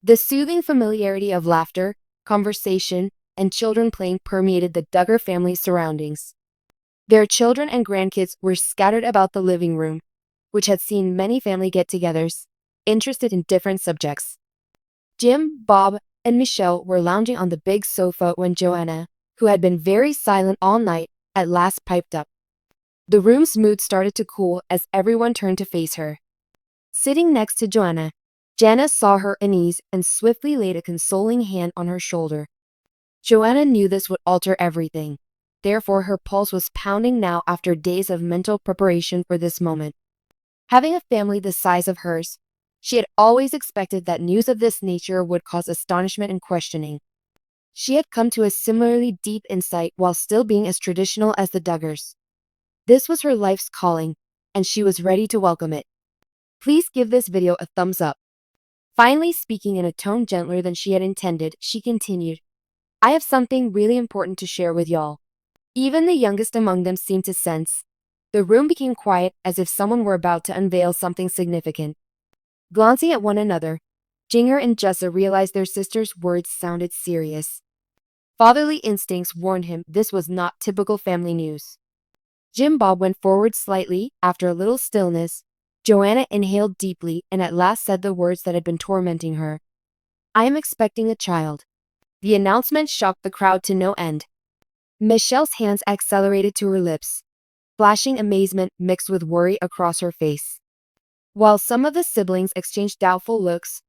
The soothing familiarity of laughter, conversation, and children playing permeated the Duggar family's surroundings. Their children and grandkids were scattered about the living room, which had seen many family get-togethers, interested in different subjects. Jim, Bob, and Michelle were lounging on the big sofa when Johannah, who had been very silent all night, at last piped up. The room's mood started to cool as everyone turned to face her. Sitting next to Johannah, Jana saw her unease and swiftly laid a consoling hand on her shoulder. Johannah knew this would alter everything. Therefore, her pulse was pounding now after days of mental preparation for this moment. Having a family the size of hers, she had always expected that news of this nature would cause astonishment and questioning. She had come to a similarly deep insight while still being as traditional as the Duggars. This was her life's calling, and she was ready to welcome it. Please give this video a thumbs up. Finally, speaking in a tone gentler than she had intended, she continued, I have something really important to share with y'all. Even the youngest among them seemed to sense. The room became quiet as if someone were about to unveil something significant. Glancing at one another, Jinger and Jessa realized their sister's words sounded serious. Fatherly instincts warned him this was not typical family news. Jim Bob went forward slightly. After a little stillness, Johannah inhaled deeply and at last said the words that had been tormenting her. I am expecting a child. The announcement shocked the crowd to no end. Michelle's hands accelerated to her lips, flashing amazement mixed with worry across her face. While some of the siblings exchanged doubtful looks,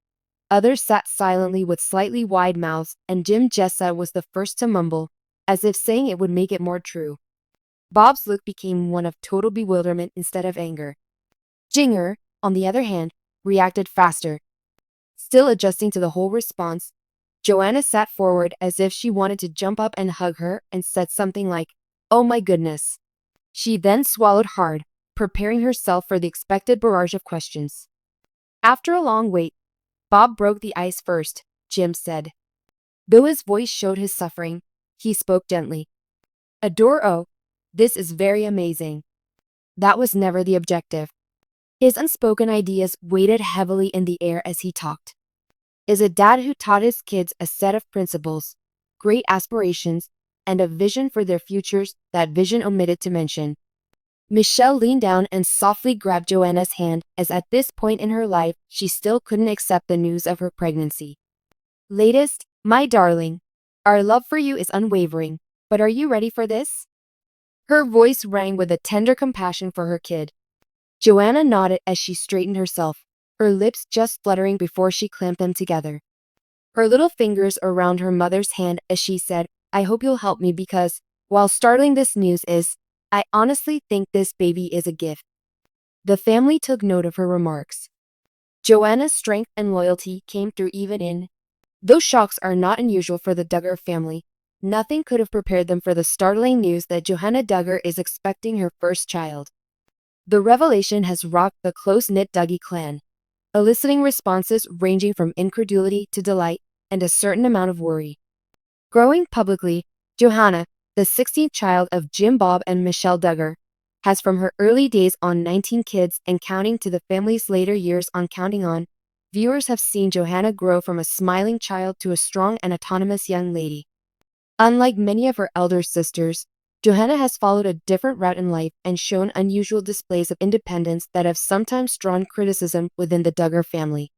others sat silently with slightly wide mouths, and Jessa was the first to mumble, as if saying it would make it more true. Bob's look became one of total bewilderment instead of anger. Jinger, on the other hand, reacted faster. Still adjusting to the whole response, Johannah sat forward as if she wanted to jump up and hug her and said something like, Oh my goodness. She then swallowed hard, preparing herself for the expected barrage of questions. After a long wait, Bob broke the ice first, Jim said. Though his voice showed his suffering, he spoke gently. Adore, this is very amazing. That was never the objective. His unspoken ideas weighted heavily in the air as he talked. Is a dad who taught his kids a set of principles, great aspirations, and a vision for their futures that vision omitted to mention. Michelle leaned down and softly grabbed Johannah's hand as at this point in her life she still couldn't accept the news of her pregnancy. Latest, my darling, our love for you is unwavering, but are you ready for this? Her voice rang with a tender compassion for her kid. Johannah nodded as she straightened herself, her lips just fluttering before she clamped them together. Her little fingers around her mother's hand as she said, I hope you'll help me because, while startling this news is, I honestly think this baby is a gift. The family took note of her remarks. Johannah's strength and loyalty came through even in. Those shocks are not unusual for the Duggar family. Nothing could have prepared them for the startling news that Johannah Duggar is expecting her first child. The revelation has rocked the close-knit Dougie clan, eliciting responses ranging from incredulity to delight and a certain amount of worry. Growing publicly, Johannah, the 16th child of Jim Bob and Michelle Duggar, has from her early days on 19 kids and counting to the family's later years on counting on, viewers have seen Johannah grow from a smiling child to a strong and autonomous young lady. Unlike many of her elder sisters, Johannah has followed a different route in life and shown unusual displays of independence that have sometimes drawn criticism within the Duggar family.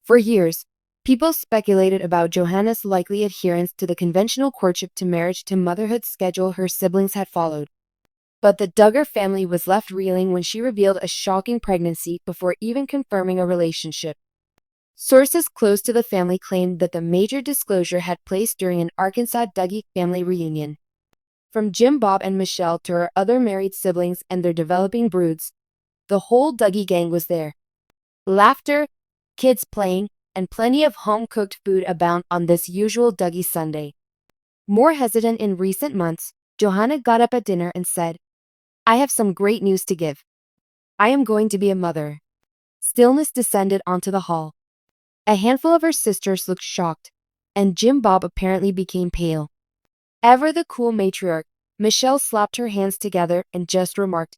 For years, people speculated about Johannah's likely adherence to the conventional courtship to marriage to motherhood schedule her siblings had followed. But the Duggar family was left reeling when she revealed a shocking pregnancy before even confirming a relationship. Sources close to the family claimed that the major disclosure had place during an Arkansas Dougie family reunion. From Jim Bob and Michelle to her other married siblings and their developing broods, the whole Dougie gang was there. Laughter, kids playing, and plenty of home-cooked food abound on this usual Dougie Sunday. More hesitant in recent months, Johannah got up at dinner and said, I have some great news to give. I am going to be a mother. Stillness descended onto the hall. A handful of her sisters looked shocked, and Jim Bob apparently became pale. Ever the cool matriarch, Michelle slapped her hands together and just remarked,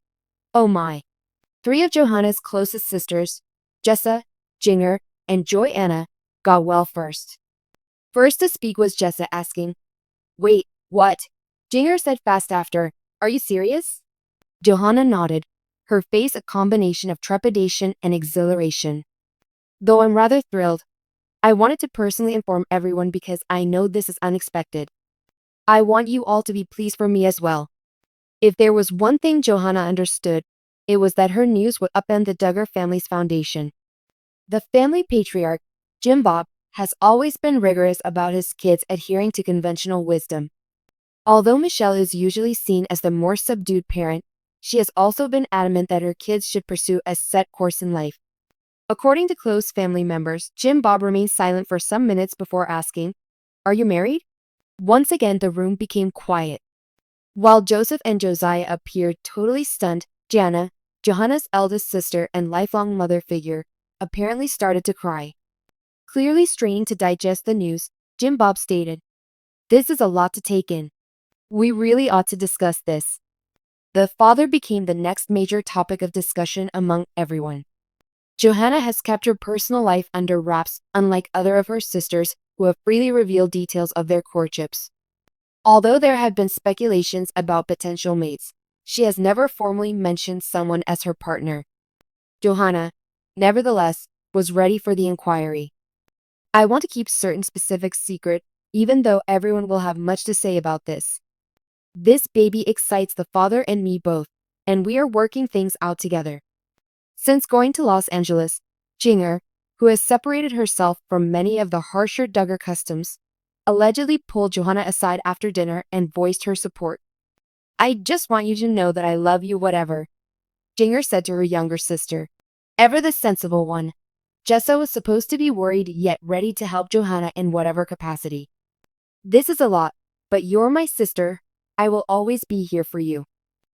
Oh my. 3 of Johannah's closest sisters, Jessa, Jinger, and Johannah, got well first. First to speak was Jessa, asking, "Wait, what?" Jinger said fast after, "Are you serious?" Johannah nodded, her face a combination of trepidation and exhilaration. "Though I'm rather thrilled. I wanted to personally inform everyone because I know this is unexpected. I want you all to be pleased for me as well." If there was one thing Johannah understood, it was that her news would upend the Duggar family's foundation. The family patriarch, Jim Bob, has always been rigorous about his kids adhering to conventional wisdom. Although Michelle is usually seen as the more subdued parent, she has also been adamant that her kids should pursue a set course in life. According to close family members, Jim Bob remained silent for some minutes before asking, "Are you married?" Once again, the room became quiet. While Joseph and Josiah appeared totally stunned, Jana, Johannah's eldest sister and lifelong mother figure, apparently started to cry. Clearly straining to digest the news, Jim Bob stated, "This is a lot to take in. We really ought to discuss this." The father became the next major topic of discussion among everyone. Johannah has kept her personal life under wraps, unlike other of her sisters who have freely revealed details of their courtships. Although there have been speculations about potential mates, she has never formally mentioned someone as her partner. Johannah, nevertheless, was ready for the inquiry. "I want to keep certain specifics secret, even though everyone will have much to say about this. This baby excites the father and me both, and we are working things out together." Since going to Los Angeles, Jinger, who has separated herself from many of the harsher Duggar customs, allegedly pulled Johannah aside after dinner and voiced her support. "I just want you to know that I love you whatever," Jinger said to her younger sister. Ever the sensible one, Jessa was supposed to be worried yet ready to help Johannah in whatever capacity. "This is a lot, but you're my sister. I will always be here for you."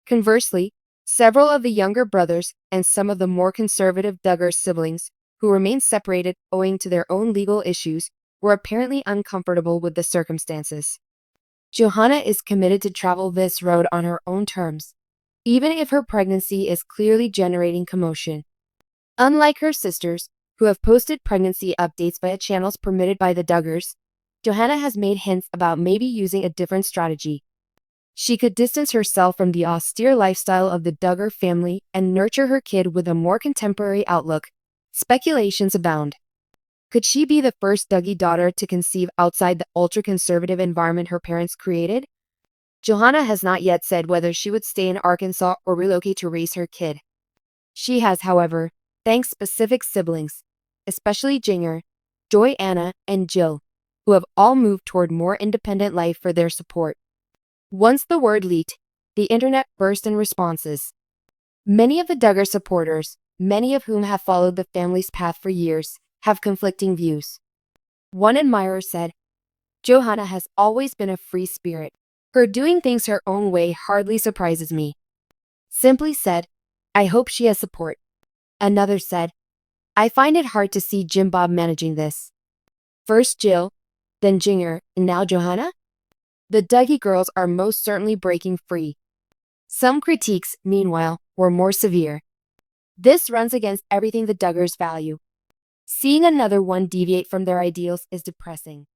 Conversely, several of the younger brothers and some of the more conservative Duggar siblings, who remained separated owing to their own legal issues, were apparently uncomfortable with the circumstances. Johannah is committed to travel this road on her own terms, even if her pregnancy is clearly generating commotion. Unlike her sisters, who have posted pregnancy updates via channels permitted by the Duggars, Johannah has made hints about maybe using a different strategy. She could distance herself from the austere lifestyle of the Duggar family and nurture her kid with a more contemporary outlook. Speculations abound. Could she be the first Dougie daughter to conceive outside the ultra-conservative environment her parents created? Johannah has not yet said whether she would stay in Arkansas or relocate to raise her kid. She has, however, thanked specific siblings, especially Jinger, Joanna, and Jill, who have all moved toward more independent life, for their support. Once the word leaked, the internet burst in responses. Many of the Duggar supporters, many of whom have followed the family's path for years, have conflicting views. One admirer said, "Johannah has always been a free spirit. Her doing things her own way hardly surprises me." Simply said, "I hope she has support." Another said, "I find it hard to see Jim Bob managing this. First Jill, then Jinger, and now Johannah? The Dougie girls are most certainly breaking free." Some critiques, meanwhile, were more severe. "This runs against everything the Duggars value. Seeing another one deviate from their ideals is depressing."